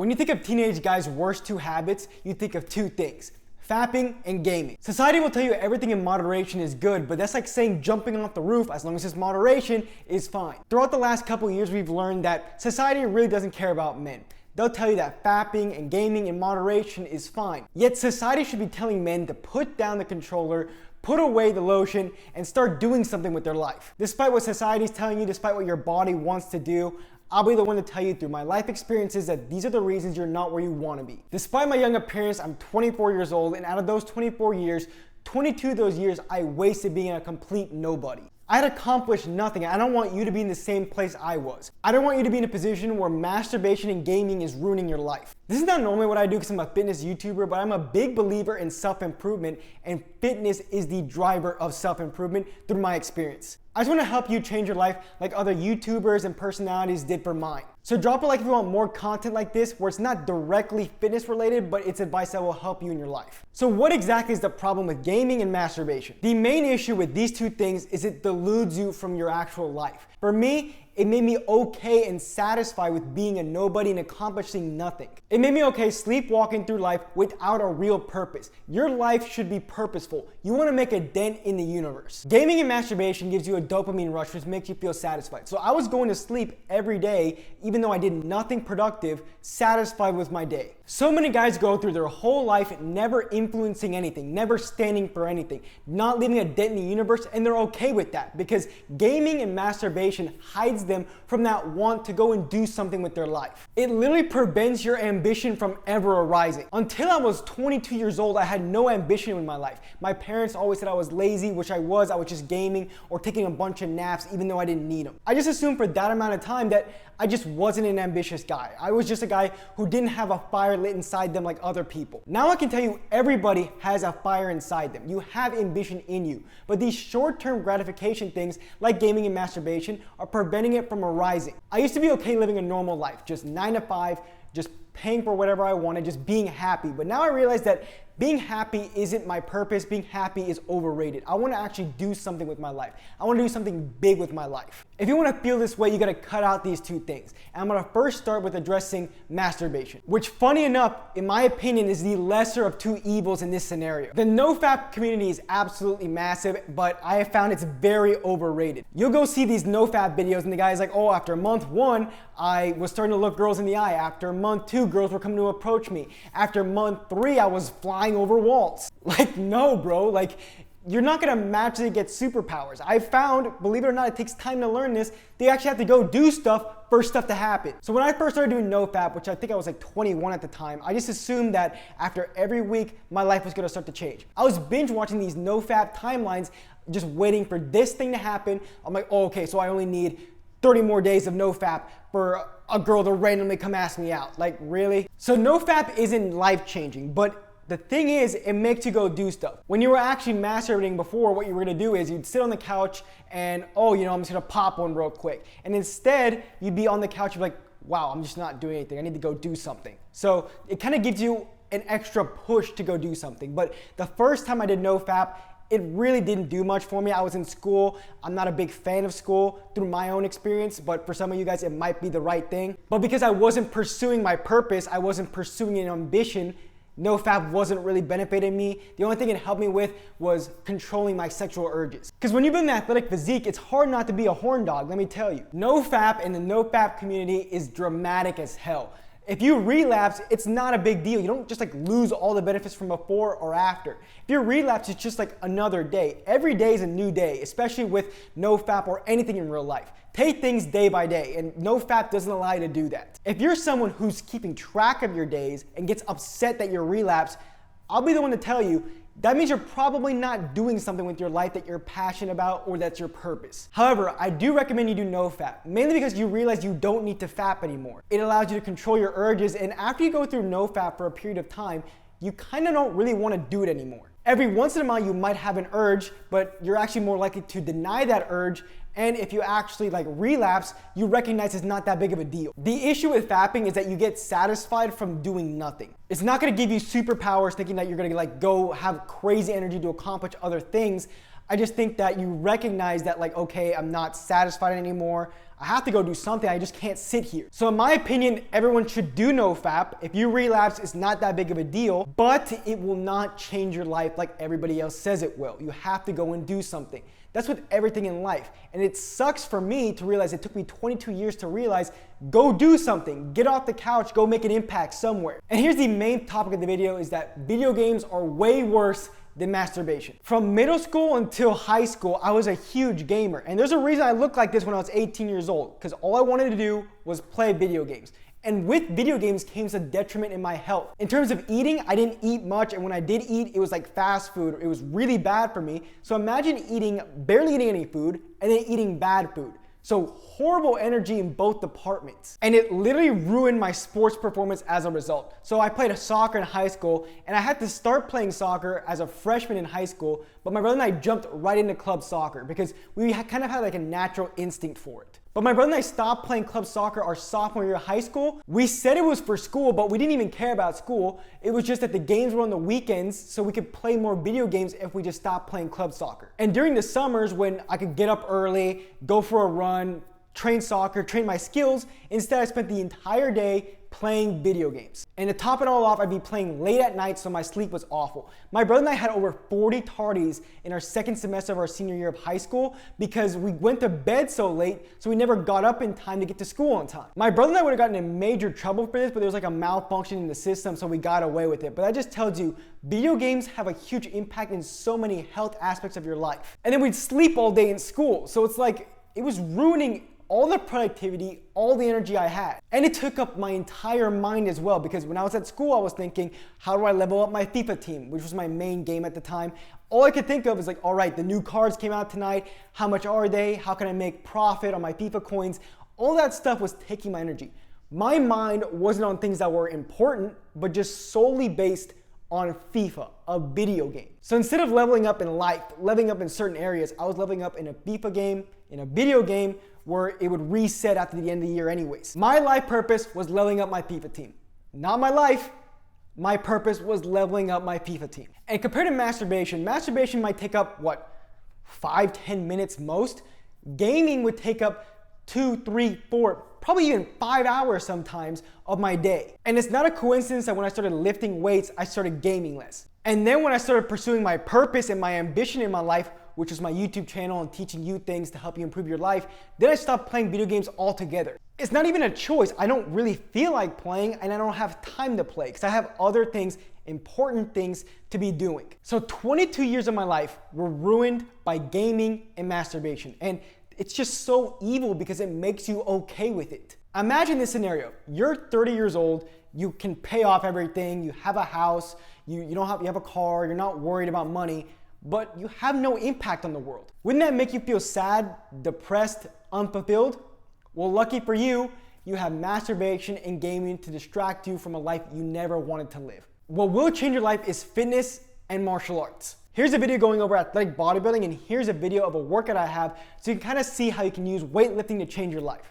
When you think of teenage guys' worst two habits, you think of two things: fapping and gaming. Society will tell you everything in moderation is good, but that's like saying jumping off the roof, as long as it's moderation, is fine. Throughout the last couple years, we've learned that society really doesn't care about men. They'll tell you that fapping and gaming in moderation is fine. Yet society should be telling men to put down the controller, put away the lotion, and start doing something with their life. Despite what society is telling you, despite what your body wants to do, I'll be the one to tell you through my life experiences that these are the reasons you're not where you want to be. Despite my young appearance, I'm 24 years old, and out of those 24 years, 22 of those years I wasted being a complete nobody. I had accomplished nothing. I don't want you to be in the same place I was. I don't want you to be in a position where masturbation and gaming is ruining your life. This is not normally what I do because I'm a fitness YouTuber, but I'm a big believer in self-improvement, and fitness is the driver of self-improvement through my experience. I just want to help you change your life like other YouTubers and personalities did for mine. So drop a like if you want more content like this where it's not directly fitness related, but it's advice that will help you in your life. So what exactly is the problem with gaming and masturbation? The main issue with these two things is it deludes you from your actual life. For me, it made me okay and satisfied with being a nobody and accomplishing nothing. It made me okay sleepwalking through life without a real purpose. Your life should be purposeful. You want to make a dent in the universe. Gaming and masturbation gives you a dopamine rush, which makes you feel satisfied. So I was going to sleep every day, even though I did nothing productive, satisfied with my day. So many guys go through their whole life never influencing anything, never standing for anything, not leaving a dent in the universe, and they're okay with that because gaming and masturbation hides them from that want to go and do something with their life. It literally prevents your ambition from ever arising. Until I was 22 years old, I had no ambition in my life. My parents always said I was lazy, which I was just gaming or taking a bunch of naps even though I didn't need them. I just assumed for that amount of time that I just wasn't an ambitious guy. I was just a guy who didn't have a fire lit inside them like other people. Now I can tell you everybody has a fire inside them. You have ambition in you. But these short-term gratification things like gaming and masturbation are preventing it from arising. I used to be okay living a normal life, just 9 to 5, just paying for whatever I wanted, just being happy. But now I realize that being happy isn't my purpose. Being happy is overrated. I want to actually do something with my life. I want to do something big with my life. If you want to feel this way, you got to cut out these two things. And I'm going to first start with addressing masturbation, which funny enough, in my opinion, is the lesser of two evils in this scenario. The nofap community is absolutely massive, but I have found it's very overrated. You'll go see these nofap videos and the guy's like, oh, after month 1, I was starting to look girls in the eye. After month 2, girls were coming to approach me. After month 3, I was flying over walls. Like, no, bro. Like, you're not gonna magically get superpowers. I found, believe it or not, it takes time to learn this. They actually have to go do stuff for stuff to happen. So when I first started doing nofap, which I think I was like 21 at the time, I just assumed that after every week, my life was gonna start to change. I was binge watching these nofap timelines, just waiting for this thing to happen. I'm like, oh, okay, so I only need 30 more days of nofap for a girl to randomly come ask me out. Like, really? So nofap isn't life-changing, but the thing is, it makes you go do stuff. When you were actually masturbating before, what you were gonna do is you'd sit on the couch and, oh, I'm just gonna pop one real quick. And instead, you'd be on the couch, you'd be like, wow, I'm just not doing anything. I need to go do something. So it kind of gives you an extra push to go do something. But the first time I did nofap, it really didn't do much for me. I was in school. I'm not a big fan of school through my own experience, but for some of you guys, it might be the right thing. But because I wasn't pursuing my purpose, I wasn't pursuing an ambition, nofap wasn't really benefiting me. The only thing it helped me with was controlling my sexual urges. Because when you build an athletic physique, it's hard not to be a horn dog, let me tell you. Nofap and the nofap community is dramatic as hell. If you relapse, it's not a big deal. You don't just like lose all the benefits from before or after. If you relapse, it's just like another day. Every day is a new day, especially with nofap or anything in real life. Take things day by day, and nofap doesn't allow you to do that. If you're someone who's keeping track of your days and gets upset that you're relapsed, I'll be the one to tell you, that means you're probably not doing something with your life that you're passionate about or that's your purpose. However, I do recommend you do nofap, mainly because you realize you don't need to fap anymore. It allows you to control your urges, and after you go through nofap for a period of time, you kind of don't really want to do it anymore. Every once in a while you might have an urge, but you're actually more likely to deny that urge, and if you actually like relapse, you recognize it's not that big of a deal. The issue with fapping is that you get satisfied from doing nothing. It's not gonna give you superpowers thinking that you're gonna like go have crazy energy to accomplish other things. I just think that you recognize that like, okay, I'm not satisfied anymore. I have to go do something. I just can't sit here. So in my opinion, everyone should do NoFap. If you relapse, it's not that big of a deal, but it will not change your life like everybody else says it will. You have to go and do something. That's with everything in life. And it sucks for me to realize, it took me 22 years to realize, go do something, get off the couch, go make an impact somewhere. And here's the main topic of the video, is that video games are way worse than masturbation. From middle school until high school, I was a huge gamer. And there's a reason I looked like this when I was 18 years old, because all I wanted to do was play video games. And with video games came a detriment in my health. In terms of eating, I didn't eat much, and when I did eat, it was like fast food. It was really bad for me. So imagine barely eating any food, and then eating bad food. So horrible energy in both departments. And it literally ruined my sports performance as a result. So I played soccer in high school, and I had to start playing soccer as a freshman in high school, but my brother and I jumped right into club soccer because we kind of had like a natural instinct for it. But my brother and I stopped playing club soccer our sophomore year of high school. We said it was for school, but we didn't even care about school. It was just that the games were on the weekends, so we could play more video games if we just stopped playing club soccer. And during the summers when I could get up early, go for a run, train soccer, train my skills, instead I spent the entire day playing video games. And to top it all off, I'd be playing late at night, so my sleep was awful. My brother and I had over 40 tardies in our second semester of our senior year of high school because we went to bed so late, so we never got up in time to get to school on time. My brother and I would have gotten in major trouble for this, but there was like a malfunction in the system, so we got away with it. But that just tells you, video games have a huge impact in so many health aspects of your life. And then we'd sleep all day in school, so it's like, it was ruining all the productivity, all the energy I had. And it took up my entire mind as well, because when I was at school, I was thinking, how do I level up my FIFA team, which was my main game at the time. All I could think of is like, all right, the new cards came out tonight. How much are they? How can I make profit on my FIFA coins? All that stuff was taking my energy. My mind wasn't on things that were important, but just solely based on FIFA, a video game. So instead of leveling up in life, leveling up in certain areas, I was leveling up in a FIFA game, in a video game, where it would reset after the end of the year anyways. My life purpose was leveling up my FIFA team. Not my life, my purpose was leveling up my FIFA team. And compared to masturbation might take up, what, 5-10 minutes most? Gaming would take up 2, 3, 4, probably even 5 hours sometimes of my day. And it's not a coincidence that when I started lifting weights, I started gaming less. And then when I started pursuing my purpose and my ambition in my life, which is my YouTube channel and teaching you things to help you improve your life, then I stopped playing video games altogether. It's not even a choice. I don't really feel like playing, and I don't have time to play because I have other things, important things to be doing. So 22 years of my life were ruined by gaming and masturbation. And it's just so evil because it makes you okay with it. Imagine this scenario. You're 30 years old, you can pay off everything, you have a house, you have a car, you're not worried about money, but you have no impact on the world. Wouldn't that make you feel sad, depressed, unfulfilled? Well, lucky for you, you have masturbation and gaming to distract you from a life you never wanted to live. What will change your life is fitness and martial arts. Here's a video going over athletic bodybuilding, and here's a video of a workout I have so you can kind of see how you can use weightlifting to change your life.